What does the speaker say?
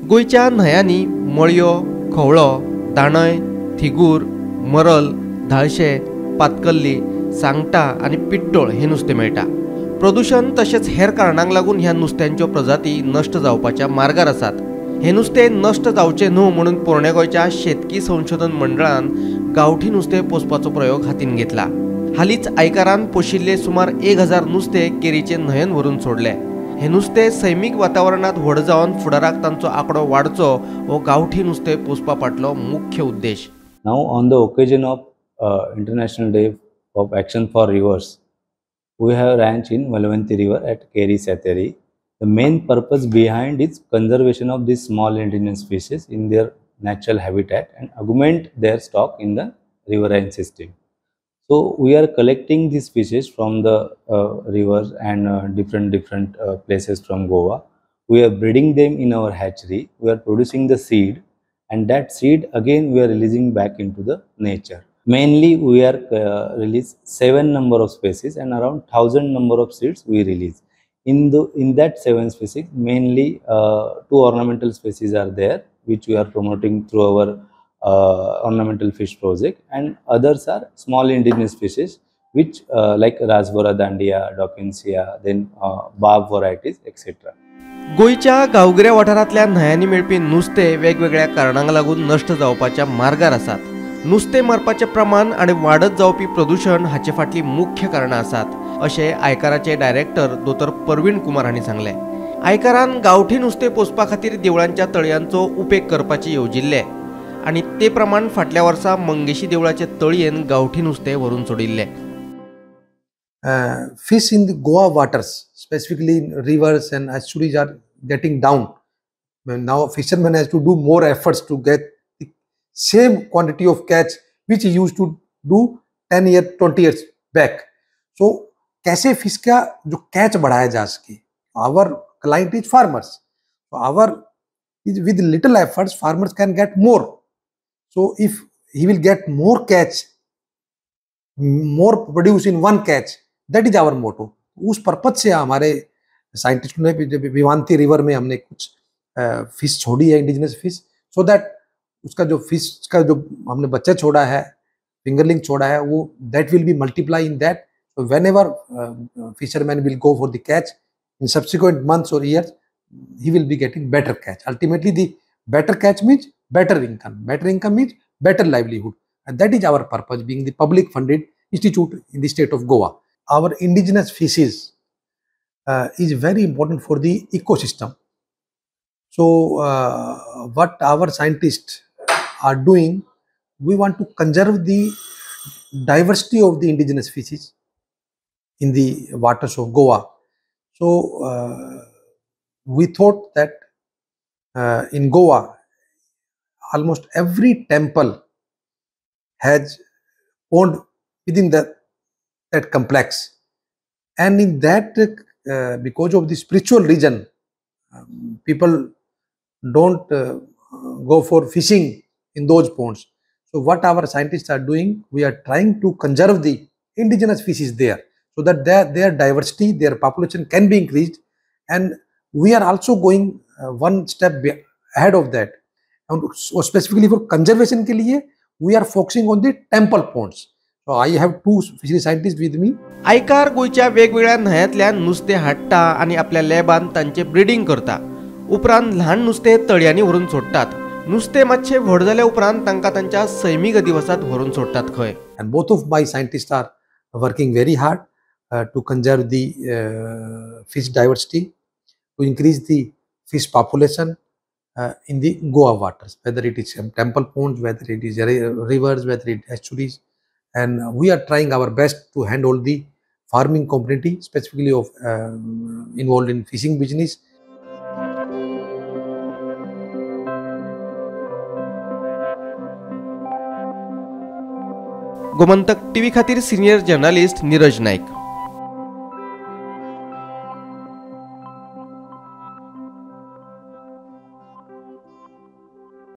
गोयच्या न्हंयांनी मळयो, खवळो, दाणय, थिगूर, मरल, धाळशे, पातकल्ली, सांगटा आनी पिट्टोळ हे नुस्तें मेळटा। प्रदूषण तशेंच हेर कारणांक लागून ह्या नुस्त्यांच्यो प्रजाती नश्ट जावपाच्या मार्गार आसात। हे नुस्तें नश्ट जावचें न्हू म्हणून पोरणे गोंयच्या शेतकी संशोधन मंडळान गांवठी नुस्तें पोसपाचो प्रयोग हातीन घेतला। हालींच आयकारान पोशिल्ले सुमार 1000 नुस्तें केरीचे न्हंयेन व्हरून सोडले। हे नुस्तें सैमीक वातावरणात व्हड जावन फुडाराक तांचो आंकडो वाडचो हो गांवठी नुस्तें पोसपा फाटलो मुख्य उद्देश। Now, on the occasion of International Day of Action for Rivers, we have ranch in Malavanti River at Keri Sateri. The main purpose behind is conservation of these small indigenous species in their natural habitat and augment their stock in the riverine system. So we are collecting these species from the rivers and different places from Goa. We are breeding them in our hatchery. We are producing the seed, and that seed again we are releasing back into the nature. Mainly we are release 7 number of species and around 1000 number of seeds we release. In that 7 species, mainly 2 ornamental species are there, which we are promoting through our ornamental fish project, and others are small indigenous species which like Rasbora dandia, Dawkinsia, then barb varieties, etc. गोयच्या गांवगिऱ्या वाठारांतल्या न्हंयांनी मेळपी नुस्तें वेगवेगळ्या कारणांक लागून नश्ट जावपाच्या मार्गार आसात। नुस्तें मारपाचें प्रमाण आनी वाडत जावपी प्रदूषण हाचे फाटली मुख्य कारणां आसात अशें आयकाराचे डायरेक्टर दोतोर परवीण कुमार हांणी सांगलें। आयकारान गांवठी नुस्तें पोसपा खातीर देवळांच्या तळयांचो उपेग करपाचे येवजिल्ले आनी ते प्रमाण फाटल्या वर्सा मंगेशी देवळाचे तळयेन गांवठी नुस्तें व्हरून सोडिल्लें। Fish in the Goa waters, specifically in rivers and estuaries, are getting down. Now fishermen has to do more efforts to get the same quantity of catch which he used to do 10 years, 20 years back. So कैसे fish का जो catch बढ़ाया जा सके? Our client is farmers. So with little efforts, farmers can get more. So if he will get more catch, more produce in one catch, that is our motto. उस purpose से हमारे साइंटिस्टों ने भिवांती river में हमने कुछ फिश छोड़ी है, indigenous fish, so that उसका जो फिश का जो हमने बच्चा छोड़ा है, फिंगरलिंग छोड़ा है, वो that will be multiply in that. So whenever fisherman will go for the catch in subsequent months or years, he will be getting better catch. Ultimately, the better catch means better income. Better income means better livelihood, and that is our purpose, being the public funded institute in the state of Goa. Our indigenous species is very important for the ecosystem. So what our scientists are doing, we want to conserve the diversity of the indigenous species in the waters of Goa. So we thought that in Goa, almost every temple has pond within that complex, and in that because of the spiritual reason, people don't go for fishing in those ponds. So what our scientists are doing, we are trying to conserve the indigenous species there, so that their diversity, their population can be increased, and we are also going one step ahead of that. And specifically for conservation के लिए, we are focusing on the temple ponds. So I have 2 fishery scientists with me. आयकार गोयच्या वेगवेगळ्या न्हंयांतल्यान नुस्तें हाडटा आनी आपल्या लॅबान तांचे breeding करता। उपरांत ल्हान नुस्तें तळयांनी व्हरून सोडटात। नुस्तें मातशें व्हड जाल्या उपरांत तांकां तांच्या सैमीक अधिवासांत व्हरून सोडटात खंय. And both of my scientists are working very hard to conserve the fish diversity, to increase the fish population in the Goa waters, whether it is temple ponds, whether it is rivers, whether it is estuaries. And we are trying our best to handle the farming community, specifically of involved in fishing business. Gomantak TV खातीर senior journalist Neeraj Naik.